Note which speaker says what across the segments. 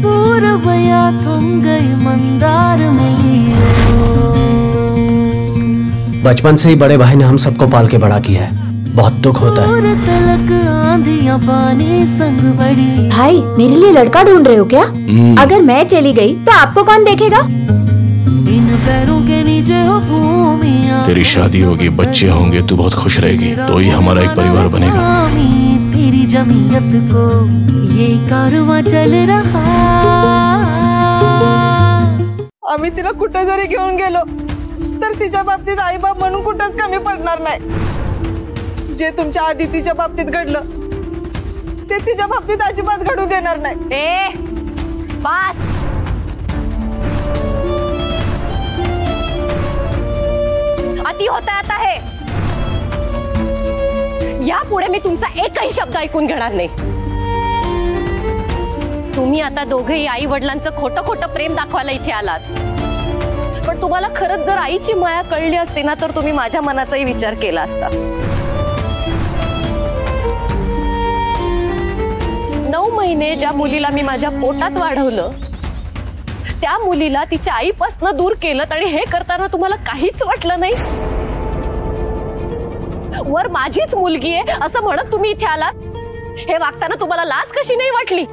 Speaker 1: पूर्वया थम गई मंदार मिली।
Speaker 2: बचपन से ही बड़े भाई ने हम सबको पाल के बड़ा किया है, बहुत दुख होता है।
Speaker 1: तलक आंधियां पानी संग बड़ी।
Speaker 3: भाई मेरे लिए लड़का ढूंढ रहे हो क्या? अगर मैं चली गई तो आपको कौन देखेगा?
Speaker 1: इन पैरों के नीचे हो भूमिया।
Speaker 4: तेरी शादी होगी, बच्चे होंगे, तू बहुत खुश रहेगी, तो ही हमारा एक परिवार बनेगा।
Speaker 1: तेरी जमीयत को ये कारवां चल रहा।
Speaker 5: आम्ही तिला कुठे जरी घेऊन गेलो तर तिच्या बाबतीत आई बाप म्हणून कुठेच कमी पडणार नाही। जे तुमच्या आधी तिच्या बाबतीत घडलं ते तिच्या बाबतीत अजिबात घडू देणार नाही।
Speaker 3: ए बस, अति होता आता है। यापुढे मी तुमचा एकही शब्द ऐकून घेणार नाही। तुम्ही आता दोघेही आई वडिलांचं खोटं खोटं प्रेम दाखवायला इथे आलात, पण तुम्हाला खरंच जर आईची माया कळली असती ना तर तुम्ही माझ्या मनाचाही विचार केला असता। 9 महिने ज्या मुलीला मी माझ्या पोटात वाढवलं त्या मुलीला तिच्या आईपासून दूर केलं आणि हे करताना तुम्हाला काहीच वाटलं नाही? वर माझीच मुलगी आहे असं म्हणत तुम्ही इथे आलात, हे वागताना तुम्हाला लाज कशी नाही वाटली?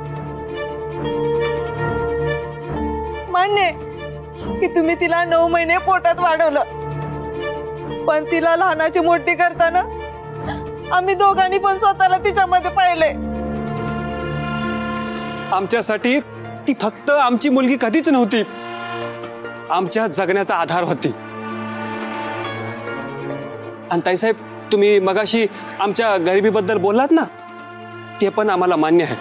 Speaker 5: मान्य की तुम्ही तिला 9 महिने पोटात वाढवलं, पण तिला लहानाची मोठी करताना आम्ही दोघांनी पण स्वतःला तिच्यामध्ये पाहिले।
Speaker 6: आमच्यासाठी ती फक्त आमची मुलगी कधीच नव्हती, आमच्या जगण्याचा आधार होती। आणि ताईसाहेब, तुम्ही मगाशी आमच्या गरिबीबद्दल बोललात ना, ते पण आम्हाला मान्य आहे,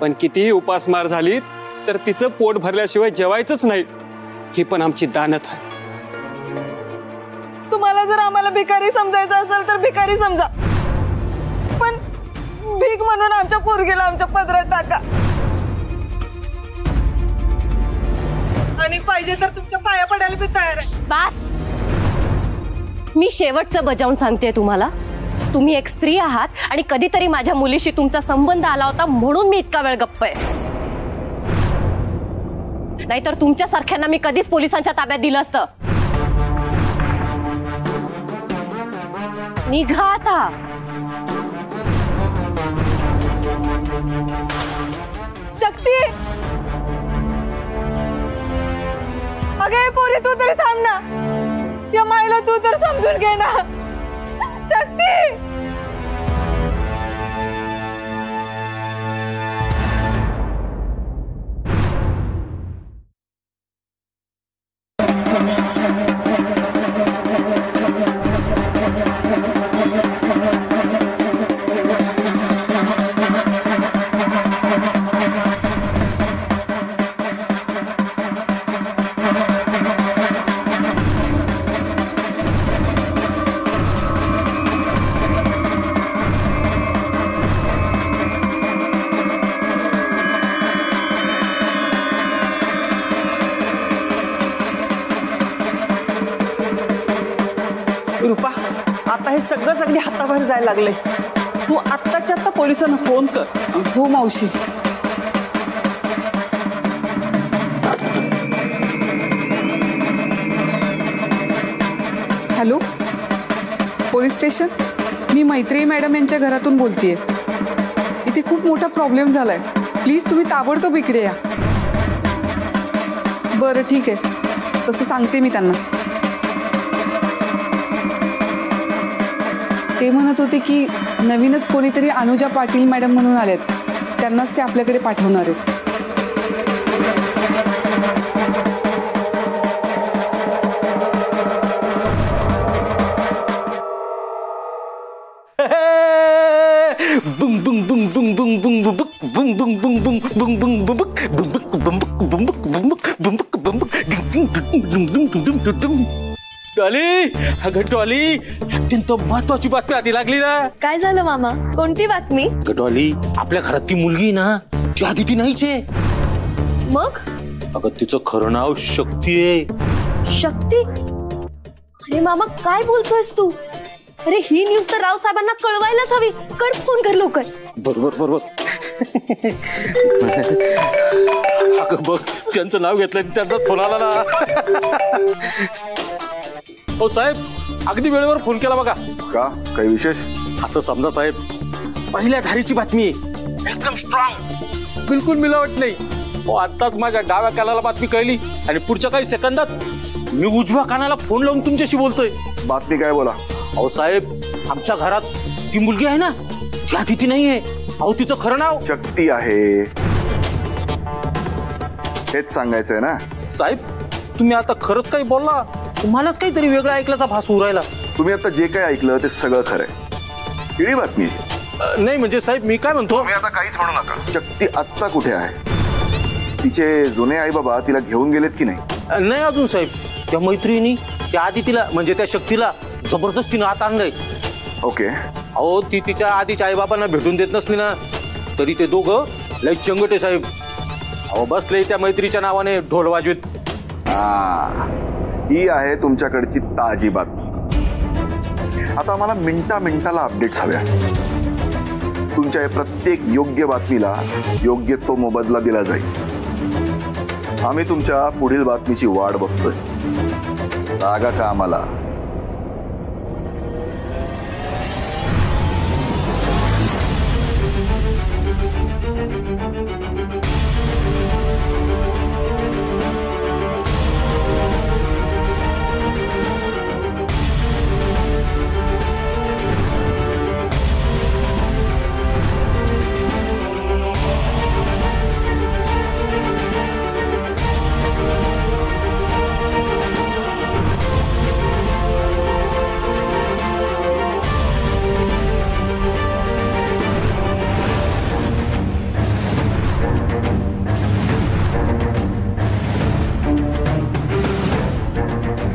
Speaker 6: पण कितीही उपासमार झाली तर तिचं पोट भरल्याशिवाय जेवायचंच नाही, ही पण आमची दानत आहे।
Speaker 5: तुम्हाला जर आम्हाला भिकारी समजायचं असेल तर भिकारी समजा, पण भीक म्हणून आमच्या पोरगीला आमच्या पदरात टाका। आणि पाहिजे तर तुमच्या पाया पडायला मी तयार आहे।
Speaker 3: बस, मी शेवटचं बजावून सांगते तुम्हाला, तुम्ही एक स्त्री आहात आणि कधीतरी माझ्या मुलीशी तुमचा संबंध आला होता म्हणून मी इतका वेळ गप्प आहे, नाहीतर तुमच्या सारख्यांना मी कधीच पोलिसांच्या ताब्यात दिलं असतं। निघा आता।
Speaker 5: शक्ती, अगे पोरी तू तरी थांब ना, या माईला तू तर समजून घे ना। शक्ती,
Speaker 7: रुपा, आता हे सगळंच अगदी हाताबाहेर जायला लागले, तू आत्ताच्या आत्ता पोलिसांना फोन कर। हो मावशी।
Speaker 8: हॅलो, पोलीस स्टेशन, मी मैत्री मॅडम यांच्या घरातून बोलतेय। इथे खूप मोठा प्रॉब्लेम झालाय, प्लीज तुम्ही ताबडतोब इकडे या। बरं ठीक आहे, तसं सांगते मी त्यांना। ते म्हणत होते की नवीनच कोणीतरी अनुजा पाटील मॅडम म्हणून आलेत, त्यांनाच ते आपल्याकडे पाठवणार आहेत।
Speaker 4: बुंग बुंग बुंग बुंग बुंग बुंग बुक बुंग बुंग बुंग बुंग बुंग बुंग बुक बुंबक बुंबक बुंबक बुंबक बुंबक बुंबक डॉली, अगं डॉली, अत्यंत महत्वाची बातमी आधी लागली ना।
Speaker 3: काय झालं मामा? कोणती बातमी?
Speaker 4: अगं डॉली, आपल्या घरात ती मुलगी ना, ती आधी ती नाहीच आहे।
Speaker 3: मग?
Speaker 4: अगं तिचं खरं नाव शक्ती आहे।
Speaker 3: शक्ती? अरे मामा काय बोलतोयस तू? अरे ही न्यूज तर राव साहेबांना कळवायलाच हवी, कर फोन कर लवकर।
Speaker 4: बरोबर बरोबर। अगं बघ, त्यांचं नाव घेतलं त्यांचा फोन आला ना. हो साहेब, अगदी वेळेवर फोन केला बघा.
Speaker 9: का काही विशेष?
Speaker 4: असं समजा साहेब, पहिल्या धारीची बातमी एकदम स्ट्रॉंग, बिलकुल मिलावट नाही. हो, आताच माझ्या डाव्या कानाला बातमी कळली आणि पुढच्या काही सेकंदात मी उजव्या कानाला फोन लावून तुमच्याशी बोलतोय.
Speaker 9: बातमी काय बोला?
Speaker 4: अहो साहेब, आमच्या घरात ती मुलगी आहे ना, ती अदिती नाहीये. अहो, तिचं खरं नाव
Speaker 9: शक्ती आहे, हेच सांगायचंय ना
Speaker 4: साहेब. तुम्ही आता खरंच काही बोलला, तुम्हालाच काहीतरी वेगळं ऐकल्याचा भास होऊ राहिला.
Speaker 9: तुम्ही आता जे काही ऐकलं ते सगळं खरंय. किडी बातमी
Speaker 4: नाही म्हणजे साहेब, मी काय म्हणतो,
Speaker 9: तुम्ही आता काहीच म्हणू नका. शक्ती आत्ता कुठे आहे? तिचे जुने आई बाबा तिला घेऊन गेलेत की नाही?
Speaker 4: नाही अजून साहेब. त्या मैत्रिणी त्या आदितीला म्हणजे त्या शक्तीला जबरदस्तीनं आत आणलंय.
Speaker 9: ओके.
Speaker 4: अहो, ती तिच्या आधीच्या आई बाबांना भेटून देत नसली ना, तरी ते दोघं लय चंगटे साहेब. अहो, बसले त्या मैत्रीच्या नावाने ढोल वाजवीत.
Speaker 9: ही आहे तुमच्याकडची ताजी बातमी. आता आम्हाला मिनिटाला अपडेट्स हव्या. तुमच्या या प्रत्येक योग्य बातमीला योग्य तो मोबदला दिला जाईल. आम्ही तुमच्या पुढील बातमीची वाट बघतोय. जागा का आम्हाला?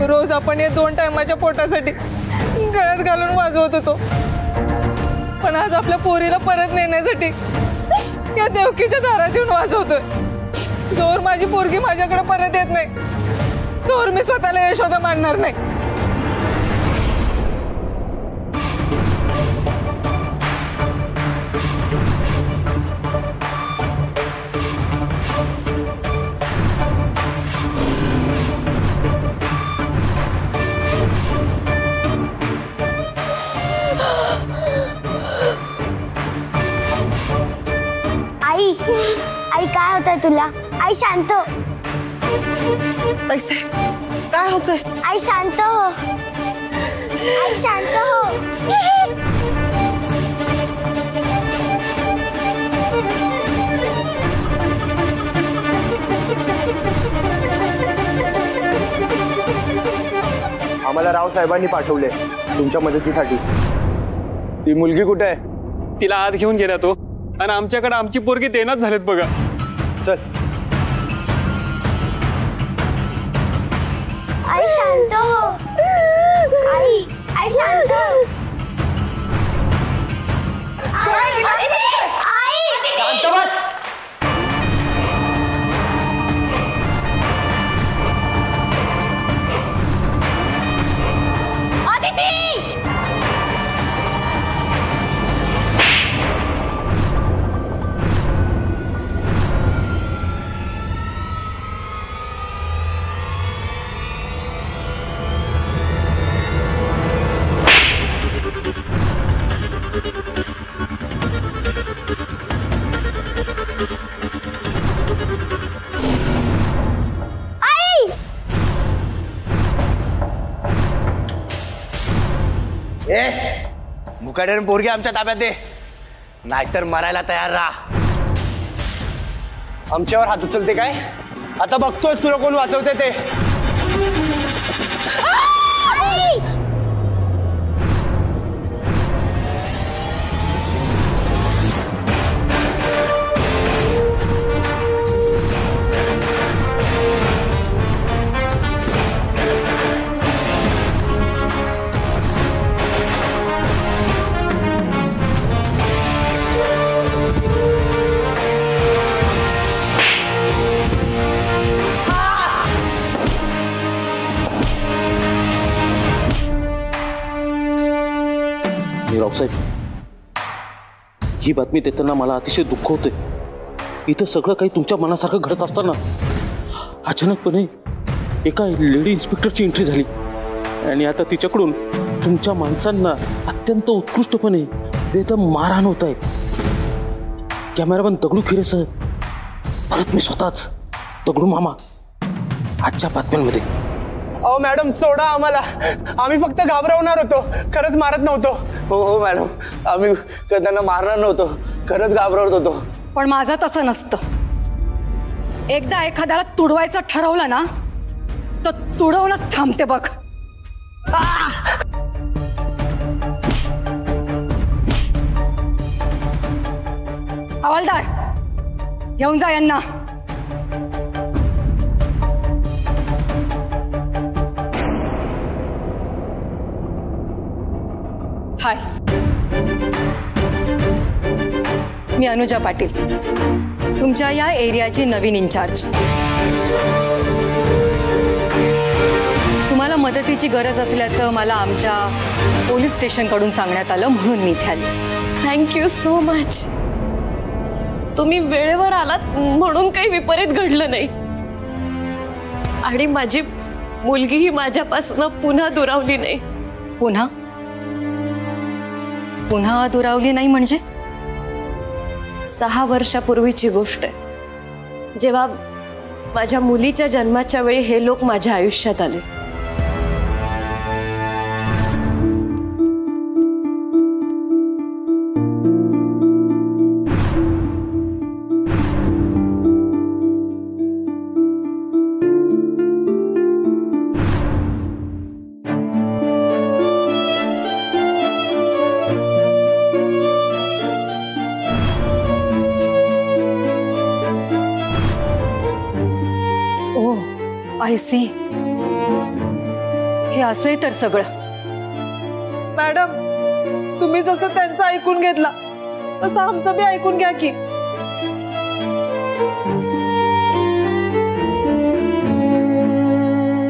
Speaker 5: रोज आपण या 2 टायमाच्या पोटासाठी गळ्यात घालून वाजवत होतो, पण आज आपल्या पोरीला परत नेण्यासाठी या देवकीच्या दारात येऊन वाजवतोय. जोर माझी पोरगी माझ्याकडे परत येत नाही, तोवर मी स्वतःला यशोदा मानणार नाही.
Speaker 10: आई काय होतंय तुला? आई शांत हो.
Speaker 7: काय होतंय?
Speaker 10: आई शांत हो. आई शांत हो.
Speaker 11: आम्हाला राव साहेबांनी पाठवले तुमच्या मदतीसाठी. ती मुलगी कुठे आहे?
Speaker 6: तिला आत घेऊन गेला तो, आणि आमच्याकडे आमची पोरगी देण्यात झालेत बघा.
Speaker 11: चल.
Speaker 10: आई शांत हो. आई आई शांत हो.
Speaker 11: शांत बस.
Speaker 12: मुकाट्याने पोरगी आमच्या ताब्यात दे, नाहीतर मरायला तयार राहा.
Speaker 11: आमच्यावर हात उचलते काय? आता बघतोय तुला कोण वाचवते ते.
Speaker 4: ही बातमी देताना मला अतिशय दुःख होते. इथं सगळं काही तुमच्या मनासारखं घडत असताना अचानकपणे एका लेडी इन्स्पेक्टरची एंट्री झाली आणि आता तिच्याकडून तुमच्या माणसांना अत्यंत उत्कृष्टपणे बेदम मारहाण होत आहे. कॅमेरामॅन दगडू खिरेसह परत मी स्वतःच दगडू मामा आजच्या बातम्यांमध्ये.
Speaker 11: अहो मॅडम सोडा आम्हाला, आम्ही फक्त घाबरवणार होतो, खरंच मारत नव्हतो.
Speaker 12: हो हो मॅडम, आम्ही त्यांना मारणार नव्हतो, खरंच घाबरवत होतो.
Speaker 13: पण माझं तसं नसतं. एकदा एखाद्याला तुडवायचं ठरवलं ना तर तुडवणं थांबते बघ. हवालदार घेऊन जा यांना. हाय, मी अनुजा पाटील, तुमच्या या एरियाची नवीन इन्चार्ज. तुम्हाला मदतीची गरज असल्याचं मला आमच्या पोलीस स्टेशनकडून सांगण्यात आलं, म्हणून मी इथे आले.
Speaker 3: Thank you so much. तुम्ही वेळेवर आलात म्हणून काही विपरीत घडलं नाही आणि माझी मुलगीही माझ्यापासून पुन्हा दुरावली नाही.
Speaker 13: पुन्हा पुन्हा दुरावली नाही म्हणजे?
Speaker 3: 6 वर्षापूर्वीची गोष्ट आहे, जेव्हा माझ्या मुलीच्या जन्माच्या वेळी हे लोक माझ्या आयुष्यात आले.
Speaker 13: आय सी, हे असे तर सगळं.
Speaker 5: मॅडम, तुम्ही जसं त्यांचं ऐकून घेतला तसं आमचं बी ऐकून घ्या की.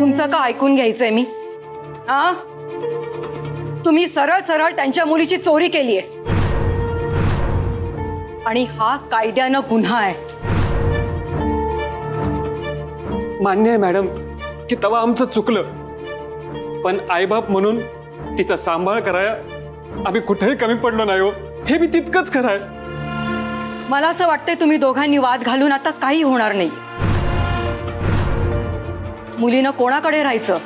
Speaker 13: तुमचं का ऐकून घ्यायचंय मी? हा, तुम्ही सरळ सरळ त्यांच्या मुलीची चोरी केलीये आणि हा कायद्यानं गुन्हा आहे.
Speaker 6: मान्य आहे मॅडम की तेव्हा आमचं चुकलं, पण आईबाप म्हणून तिचा सांभाळ कराया आम्ही कुठेही कमी पडलो नाही हो, हे बी तितकंच खरं आहे.
Speaker 13: मला असं वाटतंय तुम्ही दोघांनी वाद घालून आता काही होणार नाही. मुलीनं कोणाकडे राहायचं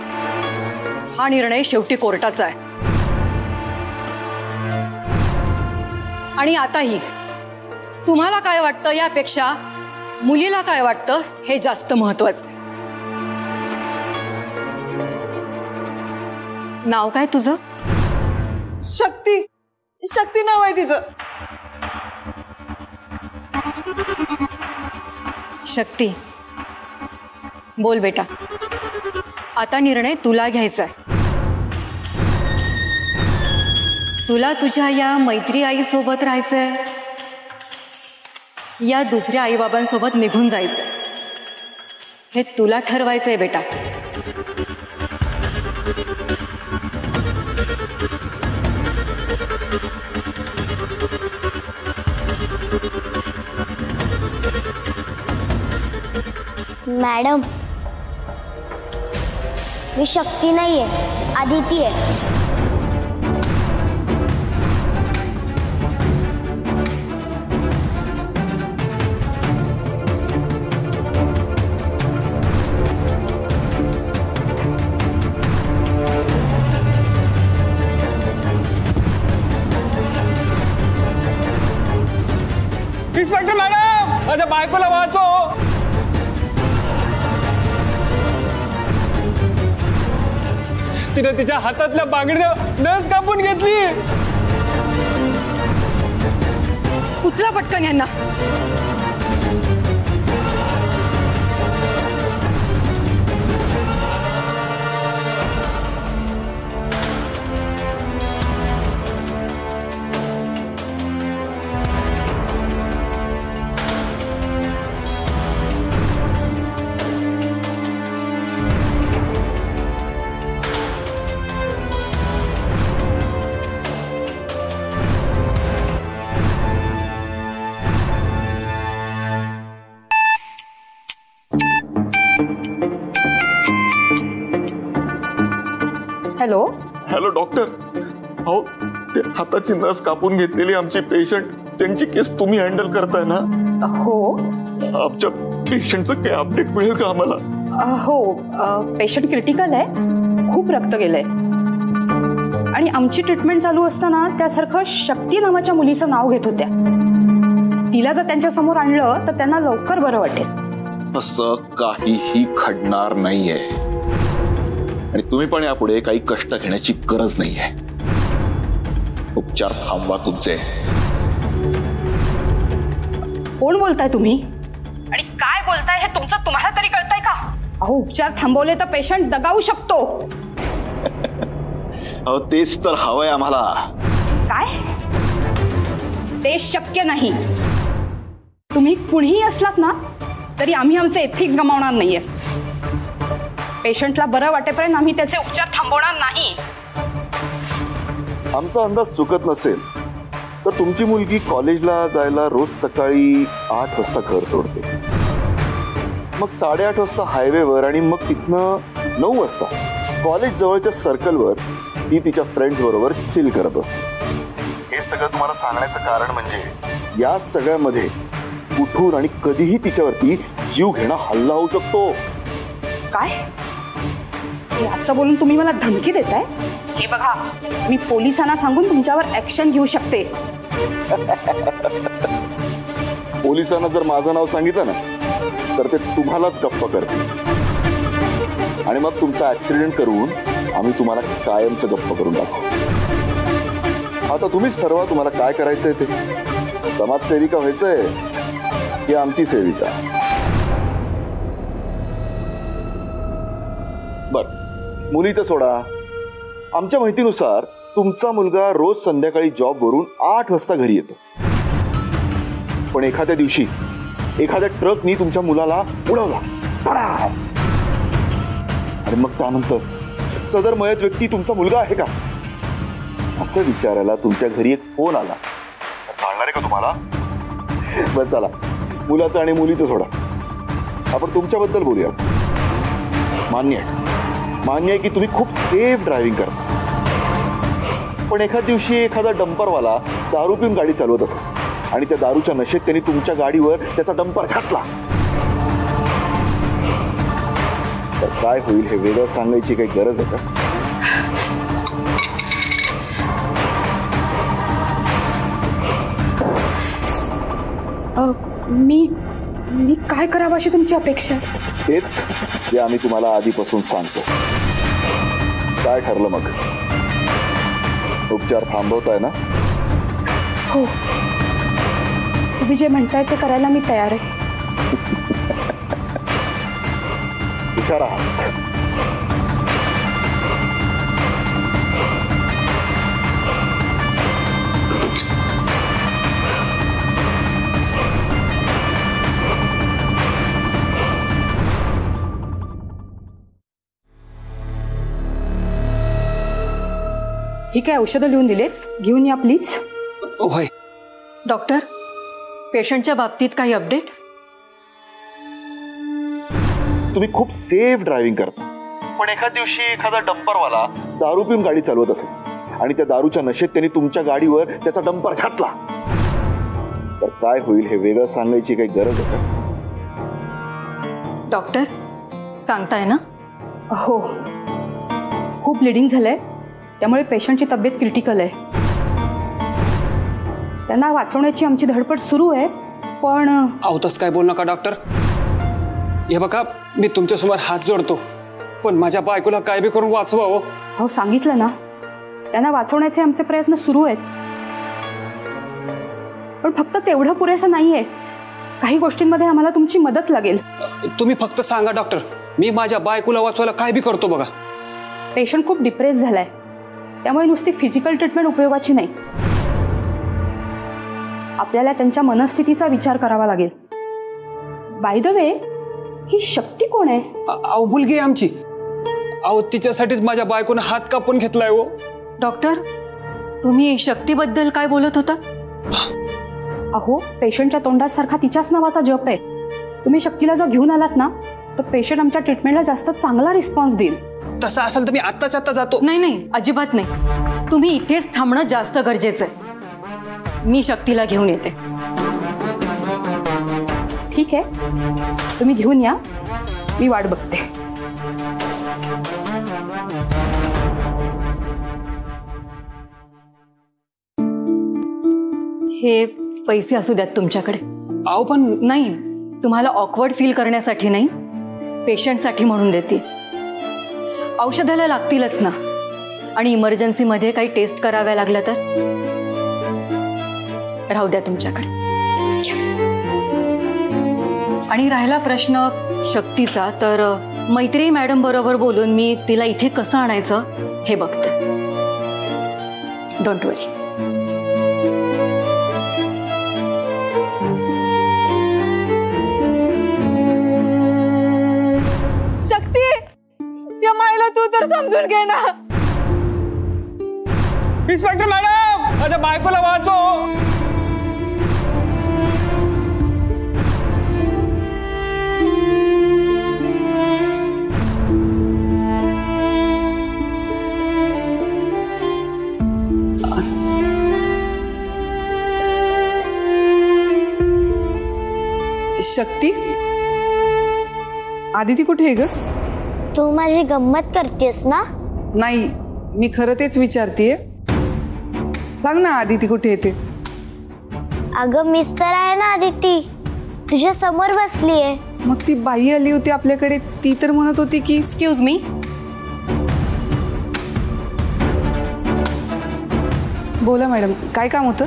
Speaker 13: हा निर्णय शेवटी कोर्टाचा आहे. आणि आताही तुम्हाला काय वाटतं यापेक्षा मुलीला काय वाटतं हे जास्त महत्वाचं आहे. नाव काय तुझं?
Speaker 5: शक्ती. शक्ती नाव आहे तिचं.
Speaker 13: शक्ती, बोल बेटा, आता निर्णय तुला घ्यायचा आहे. तुला तुझ्या या मैत्री आई सोबत राहायचंय या दुसऱ्या आईबाबांसोबत निघून जायचंय, हे तुला ठरवायचंय बेटा.
Speaker 10: मॅडम, मी शक्ती नाहीये, आदिती आहे.
Speaker 6: इन्स्पेक्टर मॅडम, माझ्या बायकोला वाचव. तिने तिच्या हातातल्या बांगडीनं नस कापून घेतली.
Speaker 13: उचला पटकन यांना. Hello
Speaker 9: hello doctor. हो, ते हाताची नस कापून घेतलेली आमची पेशंट, त्यांची केस तुम्ही हँडल करताय ना?
Speaker 13: हो.
Speaker 9: आमच्या पेशंटचं काही अपडेट मिळेल का आम्हाला?
Speaker 13: हो, पेशंट क्रिटिकल आहे, खूप रक्त गेलंय आणि आमची ट्रीटमेंट चालू असताना त्यासारखं शक्ती नावाच्या मुलीचं नाव घेत होत्या. तिला जर त्यांच्या समोर आणलं तर त्यांना लवकर बरं वाटेल.
Speaker 9: असं काहीही घडणार नाहीये आणि तुम्ही पण यापुढे काही कष्ट घेण्याची गरज नाहीये. उपचार थांबवा तुमचे.
Speaker 13: कोण बोलताय तुम्ही आणि काय बोलताय हे तुमचं तुम्हाला तरी कळतंय का? अहो, उपचार थांबवले तर पेशंट दगावू शकतो.
Speaker 9: अहो, तेच तर हवंय आम्हाला.
Speaker 13: काय? ते शक्य नाही. तुम्ही कुणीही असलात ना तरी आम्ही आमचे एथिक्स गमावणार नाहीये. पेशंटला बरं वाटेपर्यंत आम्ही त्याचे उपचार थांबवणार नाही.
Speaker 9: आमचा अंदाज चुकत नसेल तर तुमची मुलगी कॉलेजला जायला रोज सकाळी 8 वाजता घर सोडते, मग 8:30 वाजता हायवेवर आणि मग तिथनं 9 वाजता कॉलेज जवळच्या सर्कलवर ती तिच्या फ्रेंड्स बरोबर चिल करत असते. हे सगळं तुम्हाला सांगण्याचं कारण म्हणजे या सगळ्यामध्ये कुठून आणि कधीही तिच्यावरती जीव घेणा हल्ला होऊ शकतो.
Speaker 13: काय? हे असं बोलून तुम्ही मला धमकी देताय? हे बघा, मी पोलिसांना सांगून तुमच्यावर ऍक्शन घेऊ शकते.
Speaker 9: पोलिसांना जर माझं नाव सांगितलं ना तर ते तुम्हालाच गप्प करतील आणि मग तुमचा ऍक्सिडेंट करून आम्ही तुम्हाला कायमचं गप्प करून टाकू. आता तुम्हीच ठरवा तुम्हाला काय करायचंय ते. समाजसेविका व्हायचंय की आमची सेविका? बर, मुली तर सोडा. आमच्या माहितीनुसार तुमचा मुलगा रोज संध्याकाळी जॉबवरून 8 वाजता घरी येतो, पण एखाद्या दिवशी एखाद्या ट्रकनी तुमच्या मुलाला उडवला आणि मग त्यानंतर सदर मयत व्यक्ती तुमचा मुलगा आहे का असं विचारायला तुमच्या घरी एक फोन आला, चालणार आहे का तुम्हाला? बरं चला, मुलाचं आणि मुलीचं सोडा, आपण तुमच्याबद्दल बोलूया. मान्य आहे की तुम्ही खूप सेफ ड्रायव्हिंग करता, पण एखाद्या दिवशी एखादा डंपरवाला दारू पिऊन गाडी चालवत असेल आणि त्या दारूच्या नशेत त्यांनी तुमच्या गाडीवर त्याचा डंपर घातला तर काय होईल हे वेगळं सांगायची काही गरज आहे का?
Speaker 13: मी काय करावं अशी तुमची अपेक्षा?
Speaker 9: तेच जे आम्ही तुम्हाला आधीपासून सांगतो. काय ठरलं मग? उपचार थांबवताय ना?
Speaker 13: हो, तुम्ही जे म्हणताय ते करायला मी तयार आहे.
Speaker 9: हुशार आहात.
Speaker 13: ही काय औषधं लिहून दिलेत, घेऊन या प्लीज.
Speaker 6: होय.
Speaker 13: डॉक्टर, पेशंटच्या बाबतीत काही अपडेट?
Speaker 9: तुम्ही खूप सेफ ड्रायव्हिंग करता, पण एखाद्या दिवशी एखादा डंपरवाला दारू पिऊन गाडी चालवत असेल आणि त्या दारूच्या नशेत त्यांनी तुमच्या गाडीवर त्याचा डंपर घातला तर काय होईल हे वेगळं सांगायची काही गरज आहे का?
Speaker 13: डॉक्टर, सांगताय ना? हो, खूप ब्लिडिंग झालंय, त्यामुळे पेशंटची तब्येत क्रिटिकल आहे. त्यांना वाचवण्याची आमची धडपड सुरू आहे, पण
Speaker 6: अहो तसं काय बोल नका डॉक्टर. हे बघा, मी तुमच्यासमोर हात जोडतो, पण माझ्या बायकोला काय बी करून वाचवा.
Speaker 13: हो, सांगितलं ना, त्यांना वाचवण्याचे आमचे प्रयत्न सुरू आहेत, पण फक्त तेवढं पुरेसं नाहीये. काही गोष्टींमध्ये आम्हाला तुमची मदत लागेल.
Speaker 6: तुम्ही फक्त सांगा डॉक्टर, मी माझ्या बायकोला वाचवायला काय बी करतो. बघा,
Speaker 13: पेशंट खूप डिप्रेस झालाय, त्यामुळे नुसती फिजिकल ट्रीटमेंट उपयोगाची नाही. आपल्याला त्यांच्या मनस्थितीचा विचार करावा लागेल. बाय द वे, ही शक्ती कोण आहे?
Speaker 6: अहो मुलगी आमची. अहो तिच्यासाठीच माझ्या बायकोने हात कापून घेतलाय. हो
Speaker 13: डॉक्टर, तुम्ही शक्तीबद्दल काय बोलत होता? अहो, पेशंटच्या तोंडात सारखा तिच्याच नावाचा जप आहे. तुम्ही शक्तीला जर घेऊन आलात ना तर पेशंट आमच्या ट्रीटमेंटला जास्त चांगला रिस्पॉन्स देईल.
Speaker 6: तसं असेल तर मी आत्ताच आत्ता जातो.
Speaker 13: नाही नाही, अजिबात नाही. तुम्ही इथेच थांबणं जास्त गरजेचं आहे. मी शक्तीला घेऊन येते. ठीक आहे, तुम्ही घेऊन या, मी वाट बघते. हे पैसे असू द्यात तुमच्याकडे.
Speaker 6: अहो पण
Speaker 13: नाही, तुम्हाला ऑकवर्ड फील करण्यासाठी नाही, पेशंटसाठी म्हणून देते. औषधाला लागतीलच ना, आणि इमर्जन्सीमध्ये काही टेस्ट कराव्या लागल्या तर राहू द्या तुमच्याकडे. आणि राहिला प्रश्न शक्तीचा, तर मैत्री मॅडम बरोबर बोलून मी तिला इथे कसं आणायचं हे बघते. डोंट वरी.
Speaker 5: शक्ती, या मायला तू तर समजून घे ना.
Speaker 6: इन्स्पेक्टर मॅडम, माझ्या बायकोला वाचव.
Speaker 8: शक्ती, आदिती कुठे आहे ग?
Speaker 10: तू माझी गंमत करतेस ना?
Speaker 8: नाही, मी खरं तेच विचारतीये. सांग ना आदिती कुठे येते?
Speaker 10: अगं मीच तर आहे ना आदिती, तुझ्या समोर बसली आहे.
Speaker 8: मग ती बाई आली होती आपल्याकडे, ती तर म्हणत होती की
Speaker 13: एक्सक्यूज मी.
Speaker 8: बोला मॅडम, काय काम होतं?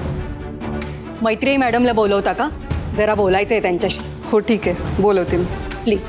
Speaker 13: मैत्री मॅडमला बोलवता का? जरा बोलायचंय त्यांच्याशी.
Speaker 8: हो ठीक आहे, बोलवते मी.
Speaker 13: प्लीज.